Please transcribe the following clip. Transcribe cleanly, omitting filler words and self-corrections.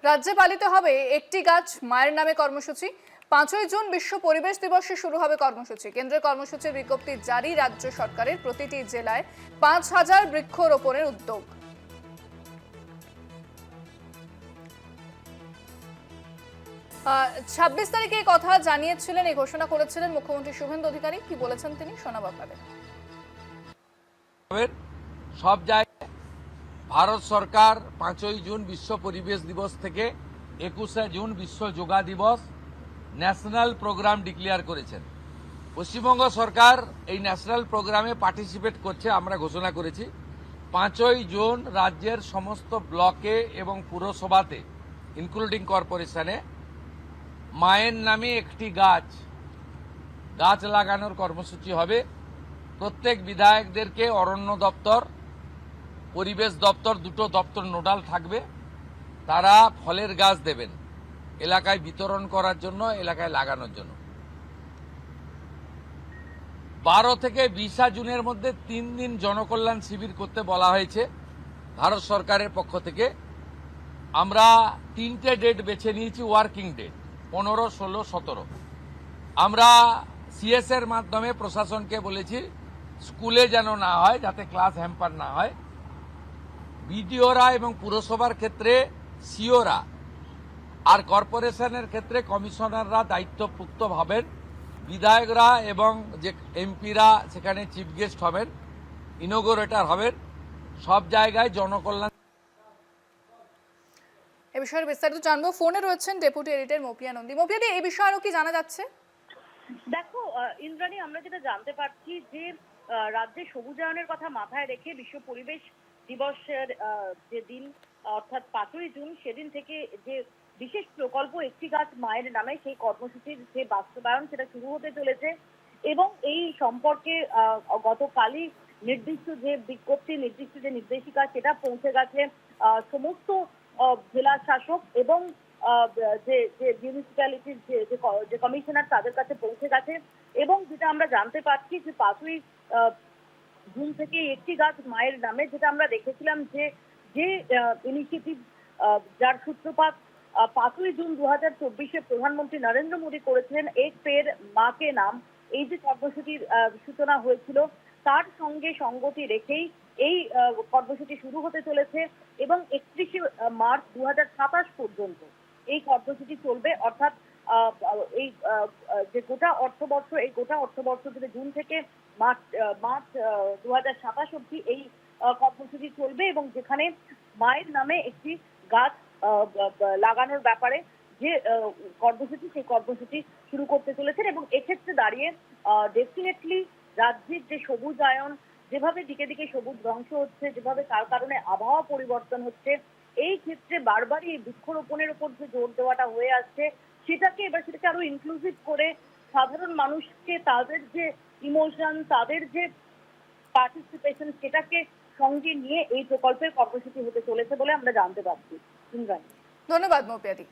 রাজ্যে পালিত হবে একটি গাছ মায়ের নামে কর্মসূচি। 5ই জুন বিশ্ব পরিবেশ দিবসে শুরু হবে কর্মসূচি। কেন্দ্রের কর্মসূচির বিজ্ঞপ্তি জারি। রাজ্য সরকারের প্রতিটি জেলায় 5,000 বৃক্ষরোপণের উদ্যোগ। 26 তারিখে এই কথা জানিয়েছিলেন, এই ঘোষণা করেছিলেন মুখ্যমন্ত্রী শুভেন্দু অধিকারী। কি বলেছেন তিনি, শোনাবো আপনাদের। সব জায়গায় ভারত সরকার 5ই জুন বিশ্ব পরিবেশ দিবস থেকে 21শে জুন বিশ্ব যোগা দিবস ন্যাশনাল প্রোগ্রাম ডিক্লেয়ার করেছেন। পশ্চিমবঙ্গ সরকার এই ন্যাশনাল প্রোগ্রামে পার্টিসিপেট করছে, আমরা ঘোষণা করেছি। 5ই জুন রাজ্যের সমস্ত ব্লকে এবং পুরসভাতে ইনক্লুডিং কর্পোরেশনে মায়ের নামে একটি গাছ লাগানোর কর্মসূচি হবে। প্রত্যেক বিধায়কদেরকে অরণ্য দপ্তর, পরিবেশ দপ্তর, দুটো দপ্তর নোডাল থাকবে। তারা ফলের গাছ দেবেন এলাকায় বিতরণ করার জন্য, এলাকায় লাগানোর জন্য। 12 থেকে 20 জুনের মধ্যে 3 দিন জনকল্যাণ শিবির করতে বলা হয়েছে ভারত সরকারের পক্ষ থেকে। আমরা 3টে ডেট বেছে নিয়েছি, ওয়ার্কিং ডেট 15, 16, 17। আমরা সিএস এর মাধ্যমে প্রশাসনকে বলেছি স্কুলে যেন না হয়, যাতে ক্লাস হ্যাম্পার না হয়। বিডিওরা এবং পুরসভার ক্ষেত্রে সিওরা আর কর্পোরেশনের ক্ষেত্রে কমিশনাররা দায়িত্বপ্রাপ্ত হবেন। বিধায়করা এবং যে এমপিরা সেখানে চিফ গেস্ট হবেন, ইনোগোরেটর হবেন। সব জায়গায় জনকল্যাণ। এ বিষয়ে বিস্তারিত জানবো। ফোনে রয়েছেন ডেপুটি এডিটর মপিয়া নন্দী। মপিয়াদি, এই বিষয়ে আরো কি জানা যাচ্ছে? দেখো ইন্দ্রাণী, আমরা যেটা জানতে পারছি যে রাজ্যে সবুজায়নের কথা মাথায় রেখে বিশ্ব পরিবেশ দিবসের যে দিন অর্থাৎ 5ই জুন, সেদিন থেকে যে বিশেষ প্রকল্প একটি গাছ মায়ের নামে, সেই কর্মসূচির যে বাস্তবায়ন সেটা শুরু হতে চলেছে। এবং এই সম্পর্কে গতকালই নির্দিষ্ট যে বিজ্ঞপ্তি, নির্দিষ্ট যে নির্দেশিকা সেটা পৌঁছে গেছে সমস্ত জেলা শাসক এবং যে মিউনিসিপ্যালিটির যে কমিশনার তাদের কাছে পৌঁছে গেছে। এবং যেটা আমরা জানতে পারছি যে 5ই জুন থেকে একটি গাছ মায়ের নামে, যেটা আমরা দেখেছিলাম যে ইনিশিয়েটিভ যার সূত্রপাত 5ই জুন 2024-এ প্রধানমন্ত্রী নরেন্দ্র মোদী করেছিলেন, এক পেড় মা কে নাম, এই যে কর্মসূচির সূচনা হয়েছিল তার সঙ্গে সঙ্গতি রেখেই এই কর্মসূচি শুরু হতে চলেছে। এবং 31শে মার্চ 2027 পর্যন্ত এই কর্মসূচি চলবে। অর্থাৎ এই যে গোটা অর্থবর্ষ, এই গোটা অর্থবর্ষ থেকে জুন থেকে মার্চ 2027 অবধি এই কর্মসূচি চলবে। এবং যেখানে মায়ের নামে একটি গাছ লাগানোর ব্যাপারে যে কর্মসূচি, সেই কর্মসূচি শুরু করতে চলেছেন। এবং এক্ষেত্রে দাঁড়িয়ে ডেফিনেটলি রাজ্যের যে সবুজায়ন, যেভাবে দিকে দিকে সবুজ ধ্বংস হচ্ছে, যেভাবে তার কারণে আবহাওয়া পরিবর্তন হচ্ছে, এই ক্ষেত্রে বারবারই এই বৃক্ষরোপণের উপর যে জোর দেওয়াটা হয়ে আসছে, সেটাকে আরো ইনক্লুসিভ করে সাধারণ মানুষকে তাদের যে ইমোশন, তাদের যে পার্টিসিপেশন, সেটাকে সঙ্গে নিয়ে এই প্রকল্পের কর্মসূচি হতে চলেছে বলে আমরা জানতে পারছি। ধন্যবাদ মপিয়াদি।